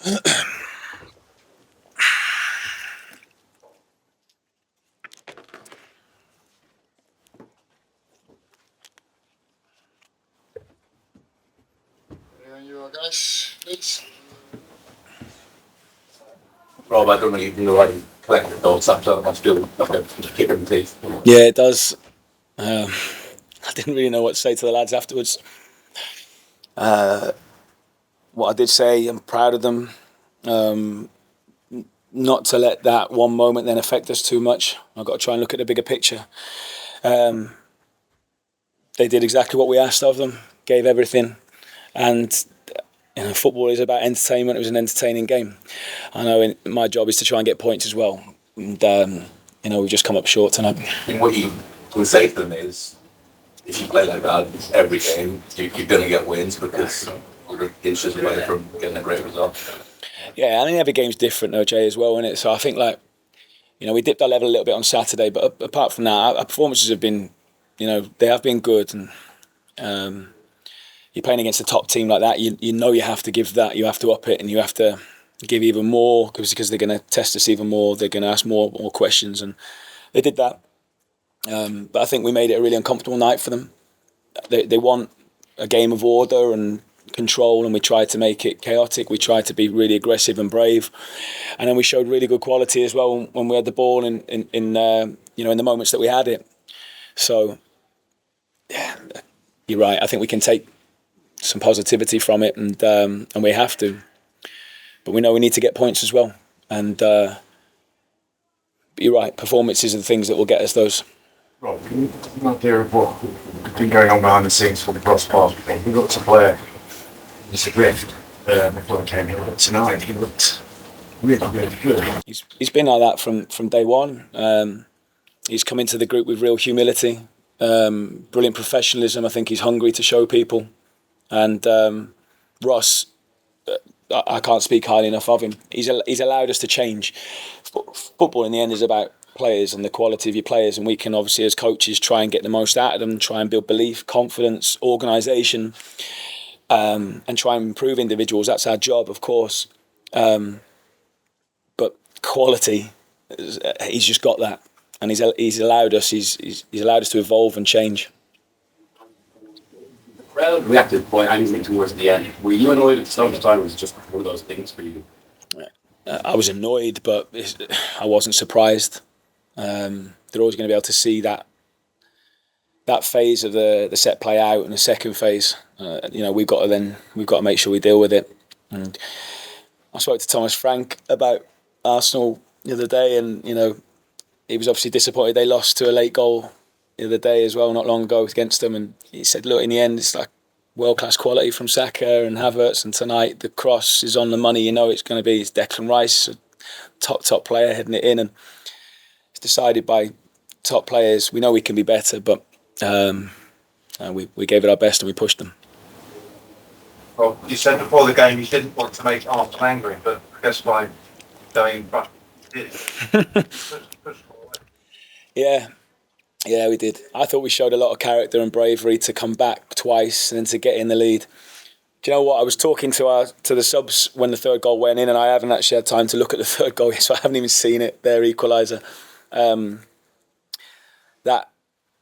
You guys, please. Rob, I don't really know how you collect the thoughts after that. I feel like a kick in the teeth. Yeah, it does. I didn't really know what to say to the lads afterwards. What I did say, I'm proud of them. Not to let that one moment then affect us too much. I've got to try and look at the bigger picture. They did exactly what we asked of them, gave everything, and football is about entertainment. It was an entertaining game. I know my job is to try and get points as well, and we've just come up short tonight. And what you can say to them is, if you play like that every game, you're going to get wins because you're inches away from getting a great result. Yeah, I think every game's different, though, Jay, as well, isn't it? So I think, we dipped our level a little bit on Saturday, but apart from that, our performances have been, they have been good. And you're playing against a top team like that, you know you have to give that, you have to up it, and you have to give even more because they're going to test us even more. They're going to ask more questions, and they did that. But I think we made it a really uncomfortable night for them. They want a game of order and control, and we tried to make it chaotic. We tried to be really aggressive and brave, and then we showed really good quality as well when we had the ball in the moments that we had it. So yeah, you're right. I think we can take some positivity from it, and we have to. But we know we need to get points as well. And but you're right. Performances are the things that will get us those. Rob, can you give an idea of what's been going on behind the scenes for the cross pass? We got to play. It's a rift before I came here, but tonight he looked really, really good. He's been like that from day one. He's come into the group with real humility, brilliant professionalism. I think he's hungry to show people. And Ross, I can't speak highly enough of him. He's allowed us to change. Football in the end is about players and the quality of your players, and we can obviously as coaches try and get the most out of them, try and build belief, confidence, organisation. And try and improve individuals. That's our job, of course. But quality, he's just got that, and he's allowed us. He's allowed us to evolve and change. The crowd reacted by anything towards the end. Were you annoyed at the start of the time? Or was it just one of those things for you? I was annoyed, but I wasn't surprised. They're always going to be able to see that phase of the set play out, and the second phase, we've got to make sure we deal with it. And I spoke to Thomas Frank about Arsenal the other day, and he was obviously disappointed they lost to a late goal the other day as well, not long ago against them. And he said, look, in the end, it's like world-class quality from Saka and Havertz, and tonight the cross is on the money. It's going to be Declan Rice, a top player, heading it in, and it's decided by top players. We know we can be better, but we gave it our best and we pushed them. Well, you said before the game you didn't want to make Arsenal angry, but I guess by going back, you did. Yeah, we did. I thought we showed a lot of character and bravery to come back twice and then to get in the lead. Do you know what? I was talking to the subs when the third goal went in, and I haven't actually had time to look at the third goal yet, so I haven't even seen it, their equaliser. That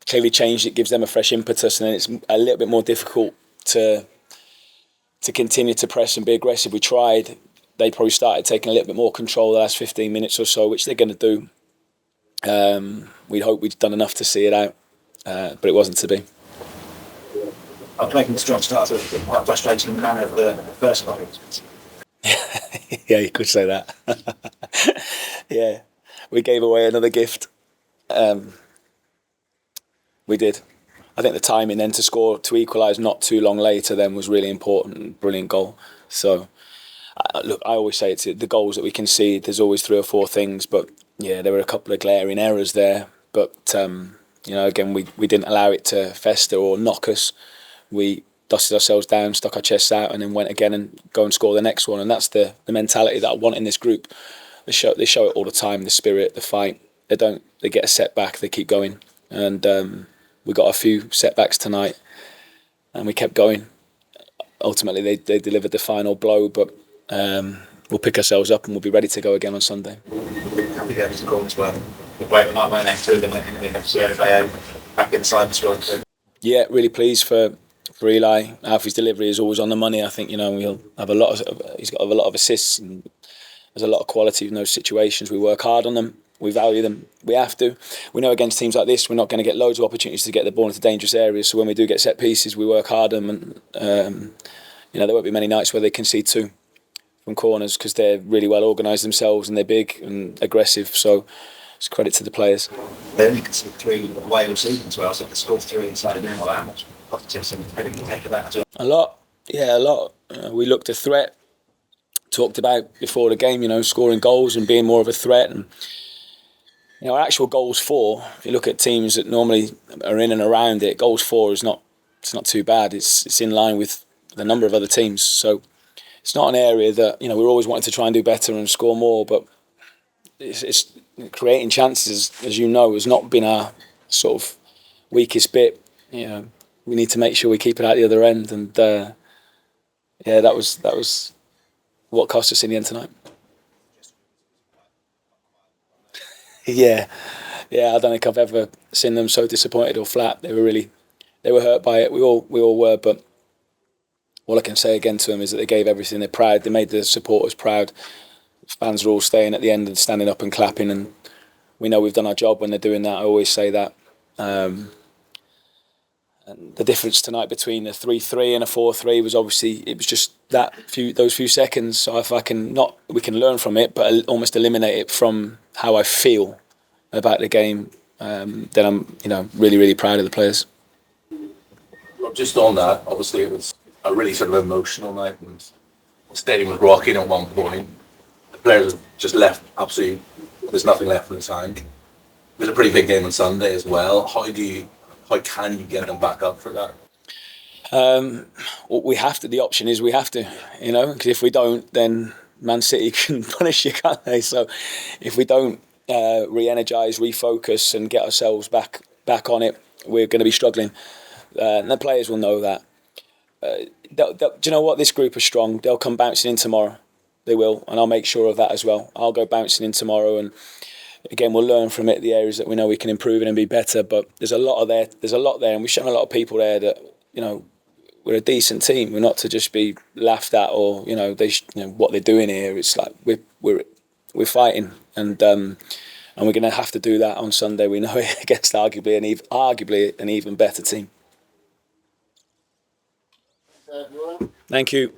clearly changed. It gives them a fresh impetus, and then it's a little bit more difficult to continue to press and be aggressive. We tried. They probably started taking a little bit more control the last 15 minutes or so, which they're going to do. We'd hope we'd done enough to see it out, but it wasn't to be. I'm making a strong start to a quite frustrating manner of the first goal. Yeah, you could say that. Yeah, we gave away another gift. We did. I think the timing then to equalise not too long later then was really important. Brilliant goal. So, look, I always say it's the goals that we concede. There's always 3 or 4 things, but yeah, there were a couple of glaring errors there. But again, we didn't allow it to fester or knock us. We dusted ourselves down, stuck our chests out, and then went again and go and score the next one. And that's the mentality that I want in this group. They show it all the time. The spirit, the fight. They get a setback, they keep going. And we got a few setbacks tonight, and we kept going. Ultimately, they delivered the final blow, but we'll pick ourselves up and we'll be ready to go again on Sunday. Happy to have scored as well. The great night went next to them in the CFA back inside the squad. Yeah, really pleased for Eli. Alfie's delivery is always on the money. I think, he'll have he's got a lot of assists and there's a lot of quality in those situations. We work hard on them. We value them. We have to. We know against teams like this, we're not going to get loads of opportunities to get the ball into dangerous areas. So when we do get set pieces, we work hard on them. And, there won't be many nights where they concede 2 from corners because they're really well organised themselves and they're big and aggressive. So it's credit to the players. They only conceded 3 away all season as well, so they scored 3 inside of them. How much positives and credit you take of that as well? A lot. Yeah, a lot. We looked a threat. Talked about before the game, scoring goals and being more of a threat. And our actual goals for, if you look at teams that normally are in and around it, goals for it's not too bad. It's in line with the number of other teams. So it's not an area that we're always wanting to try and do better and score more. But it's creating chances, as you know, has not been our sort of weakest bit. We need to make sure we keep it out the other end. And that was what cost us in the end tonight. Yeah, I don't think I've ever seen them so disappointed or flat. They were hurt by it. We all were, but all I can say again to them is that they gave everything. They're proud. They made the supporters proud. Fans are all staying at the end and standing up and clapping, and we know we've done our job when they're doing that. I always say that. And the difference tonight between a 3-3 and a 4-3 was obviously it was just those few seconds. So if we can learn from it, but almost eliminate it from how I feel about the game, then I'm really, really proud of the players. Just on that, obviously it was a really sort of emotional night and the stadium was rocking at one point. The players just left absolutely, there's nothing left in the tank. It was a pretty big game on Sunday as well. How can you get them back up for that? We have to. The option is we have to, because if we don't, then Man City can punish you, can't they? So if we don't re-energise, refocus and get ourselves back on it, we're going to be struggling. And the players will know that. Do you know what? This group is strong. They'll come bouncing in tomorrow. They will, and I'll make sure of that as well. I'll go bouncing in tomorrow, and again, we'll learn from it the areas that we know we can improve in and be better. But there's a lot there, and we've shown a lot of people there that we're a decent team. We're not to just be laughed at or what they're doing here. It's like we're fighting, and we're going to have to do that on Sunday. We know it against arguably an even better team. Thank you.